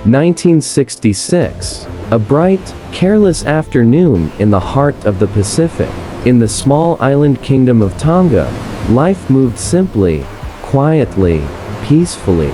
1966. A bright, careless afternoon in the heart of the Pacific. In the small island kingdom of Tonga, life moved simply, quietly, peacefully.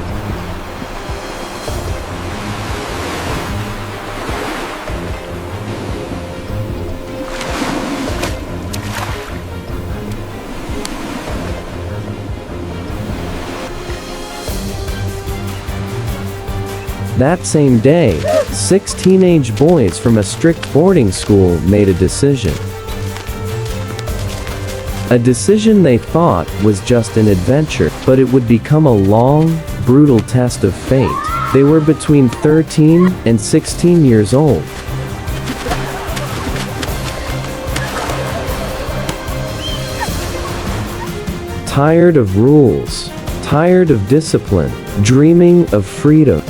That same day, 6 teenage boys from a strict boarding school made a decision. A decision they thought was just an adventure, but it would become a long, brutal test of fate. They were between 13 and 16 years old. Tired of rules, tired of discipline, dreaming of freedom.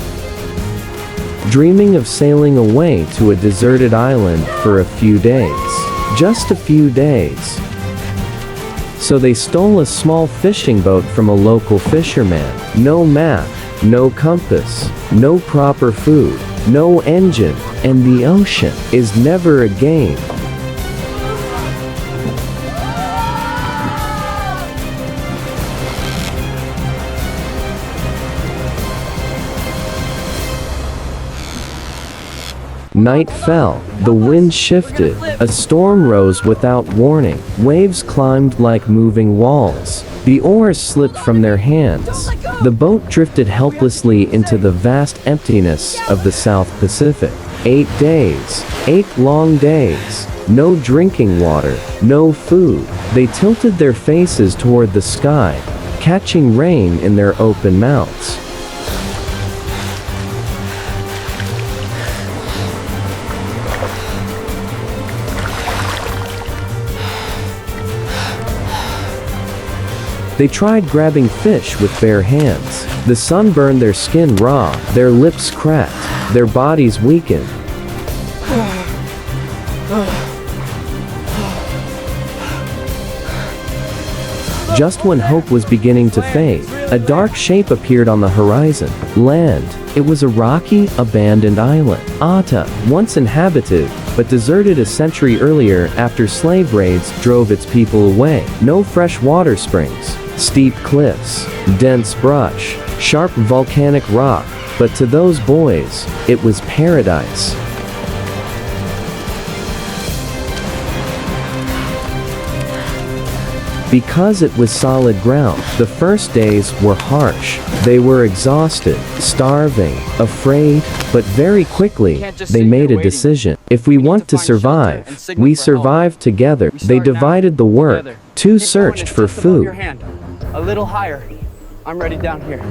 Dreaming of sailing away to a deserted island for a few days. Just a few days. So they stole a small fishing boat from a local fisherman. No map, no compass, no proper food, no engine, and the ocean is never a game. Night fell, the wind shifted, a storm rose without warning, waves climbed like moving walls. The oars slipped from their hands. The boat drifted helplessly into the vast emptiness of the South Pacific. 8 days, 8 long days, no drinking water, no food. They tilted their faces toward the sky, catching rain in their open mouths. They tried grabbing fish with bare hands. The sun burned their skin raw, their lips cracked, their bodies weakened. Just when hope was beginning to fade, a dark shape appeared on the horizon. Land. It was a rocky, abandoned island. Ata, once inhabited, but deserted a century earlier after slave raids drove its people away. No fresh water springs, steep cliffs, dense brush, sharp volcanic rock, but to those boys, it was paradise. Because it was solid ground, the first days were harsh. They were exhausted, starving, afraid, but very quickly, they made a decision. If we want to survive, we survive together. They divided the work. 2 searched for food. A little higher. I'm ready down here.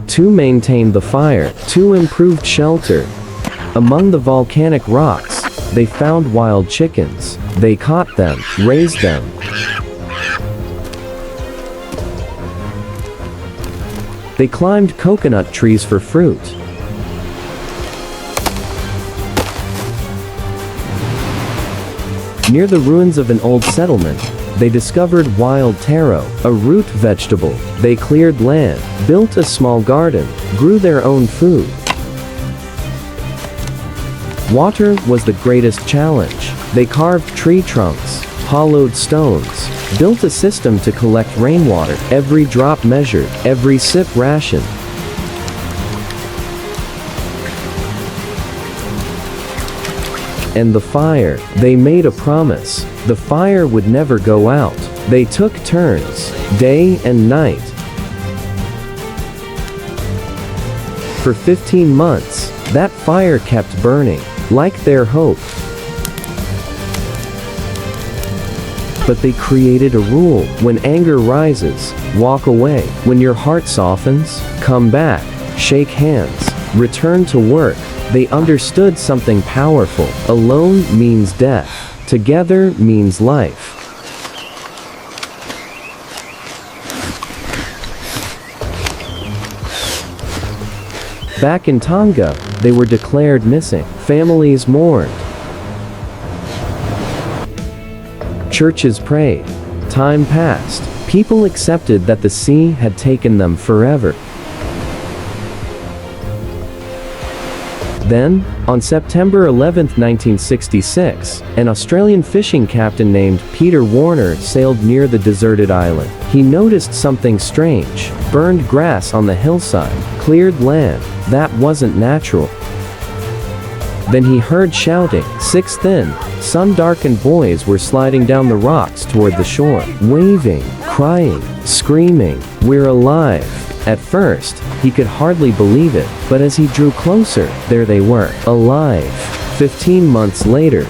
2 maintained the fire. 2 improved shelter. Among the volcanic rocks, they found wild chickens. They caught them, raised them. They climbed coconut trees for fruit. Near the ruins of an old settlement, they discovered wild taro, a root vegetable. They cleared land, built a small garden, grew their own food. Water was the greatest challenge. They carved tree trunks, hollowed stones, built a system to collect rainwater, every drop measured, every sip rationed. And the fire, they made a promise. The fire would never go out. They took turns, day and night. For 15 months, that fire kept burning, like their hope. But they created a rule. When anger rises, walk away. When your heart softens, come back, shake hands, return to work. They understood something powerful. Alone means death. Together means life. Back in Tonga, they were declared missing. Families mourned. Churches prayed. Time passed. People accepted that the sea had taken them forever. Then, on September 11, 1966, an Australian fishing captain named Peter Warner sailed near the deserted island. He noticed something strange: burned grass on the hillside, cleared land. That wasn't natural. Then he heard shouting. 6 thin, sun-darkened boys were sliding down the rocks toward the shore, waving, crying, screaming, "We're alive!" At first, he could hardly believe it, but as he drew closer, there they were, alive. 15 months later,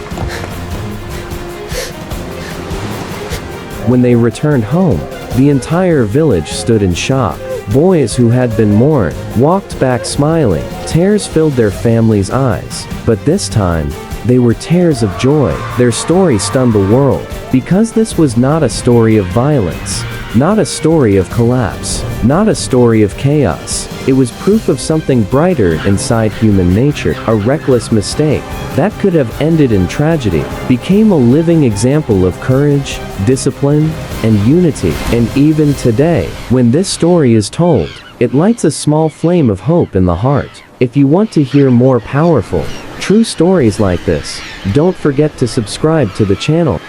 when they returned home, the entire village stood in shock. Boys who had been mourned walked back smiling. Tears filled their families' eyes, but this time, they were tears of joy. Their story stunned the world, because this was not a story of violence, not a story of collapse, not a story of chaos. It was proof of something brighter inside human nature. A reckless mistake that could have ended in tragedy became a living example of courage, discipline, and unity. And even today, when this story is told, it lights a small flame of hope in the heart. If you want to hear more powerful, true stories like this, don't forget to subscribe to the channel.